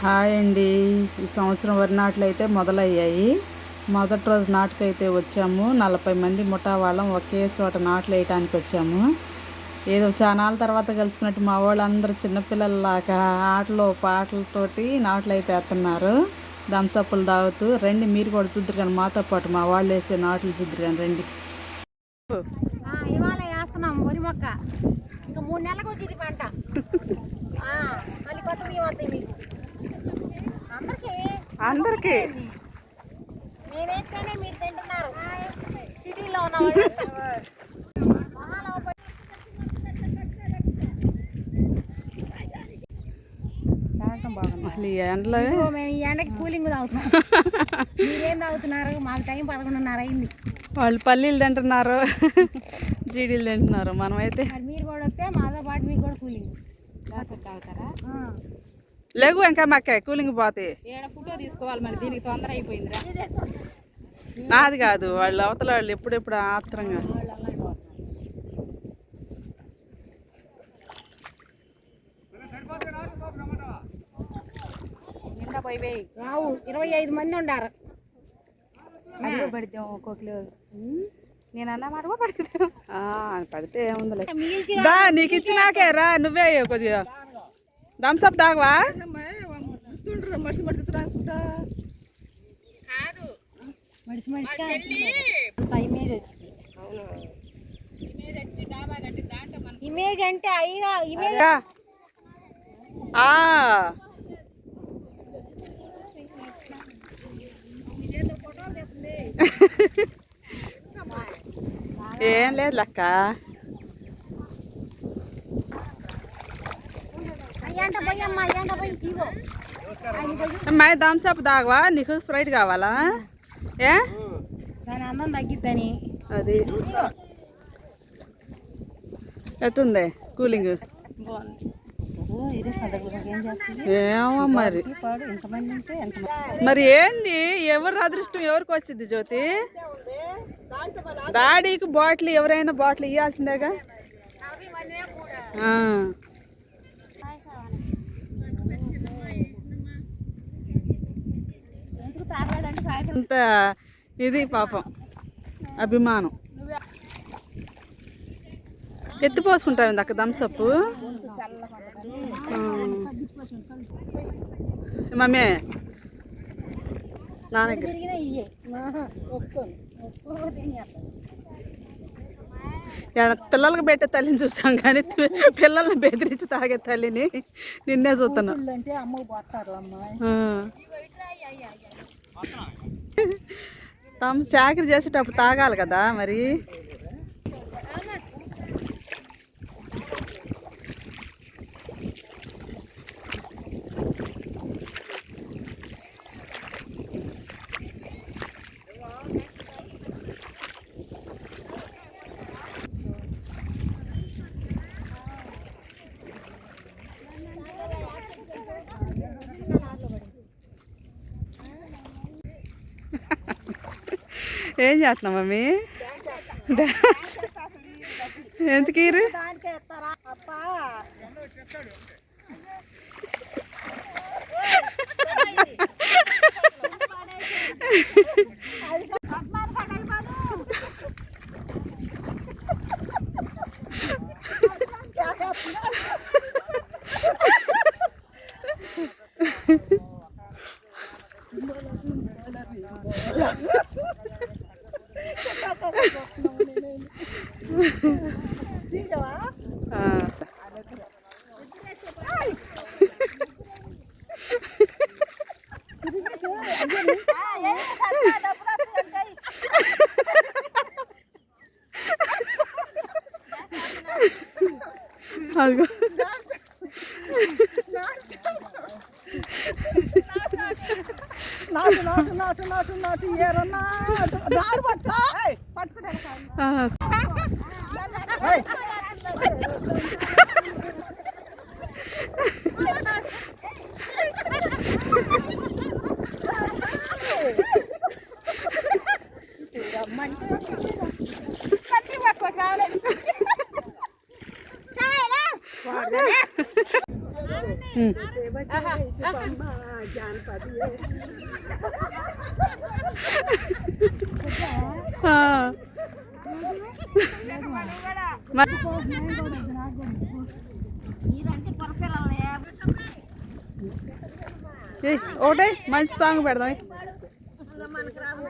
Hi అండి. ఈ సంవత్సరం వరి నాట్లు అయితే మొదలయ్యాయి. మొదటి రోజు నాటుకైతే వచ్చాము. 40 మంది ముఠా వాళ్ళం ఒకే చోట నాట్లు వేయటానికి వచ్చాము. ఏదో చానాల తర్వాత కలుసుకున్నట్టు మా వాళ్ళందరూ చిన్నపిల్లలలాగా ఆటలు పాటలతోటి నాట్లు అయితే వేస్తున్నారు. దంసప్పులు తాగుతూ రండి, మీరు కూడా చూద్దరు కానీ మాతో పాటు మా వాళ్ళు వేసే నాట్లు చూద్దరు కానీ రండి. ఇవాళ వేస్తున్నాం వరి మొక్క. ఇంకా 3 నెలలకు వచ్చింది పంట. మళ్ళీ కొత్త బియ్యం వస్తాయి మీకు అందరికీ. మేమేస్తేనే మీరు తింటున్నారు. సిటీలో ఉన్న అసలు ఈ ఎండలో మేము ఈ ఎండకి కూలింగ్ తాగుతున్నాం. మీరేం తాగుతున్నారు? మాకు టైం 11:30 అయింది. వాళ్ళు పల్లీలు తింటున్నారు, జీడీలు తింటున్నారు. మనమైతే మీరు కూడా వస్తే మాతో పాటు మీకు కూడా కూలింగ్ తాగుతారా? లేవు ఇంకా మాకే కూలింగ్ పోతే ఫోటో తీసుకోవాలి. మరి దీనికి తొందర అయిపోయిందిరా. నాది కాదు, వాళ్ళు అవతల వాళ్ళు ఎప్పుడెప్పుడు ఆత్రంగా. రావు 25 మంది ఉండారు. పడితే ఒక్కొక్కరు నేను అన్న మాట పడితే పడితే ఏముందిలే. నీకు ఇచ్చినాకే రా, నువ్వే కొద్దిగా థమ్స్అప్ తాగవా? ఇమేజ్ అంటే అయ్యా ఇమేజ్. ఏం లేదు లెక్క. అమ్మాయి థమ్స్అప్ తాగవా? నీకు స్ప్రైట్ కావాలా? ఏ దాని అందం తగ్గిద్దని. అది ఎట్టుంది కూలింగ్? ఏమో మరి. మరి ఏంది, ఎవరు అదృష్టం ఎవరికి వచ్చింది జ్యోతి? డాడీకి బాటిల్, ఎవరైనా బాటిల్ ఇవ్వాల్సిందేగా. అంత ఇది పాపం అభిమానం. ఎత్తిపోసుకుంటావు ఇందాక థమ్స్అప్. మమ్మీ నాన్న పిల్లలకు పెట్టే తల్లిని చూస్తాం కానీ పిల్లల్ని బెదిరించి తాగే తల్లిని నిన్నే చూస్తున్నాం. థమ్స్ చాకరీ చేసేటప్పుడు తాగాలి కదా మరి. ఏం చేస్తున్నావు మమ్మీ? డాన్స్ ఎందుకు? అదిగో నాటు నాటు నాటు నాటు నాటు ఏరన్నా దారి పట్టుకునే ఒకటే మంచి సాంగ్ పెడదాం మనకు రావు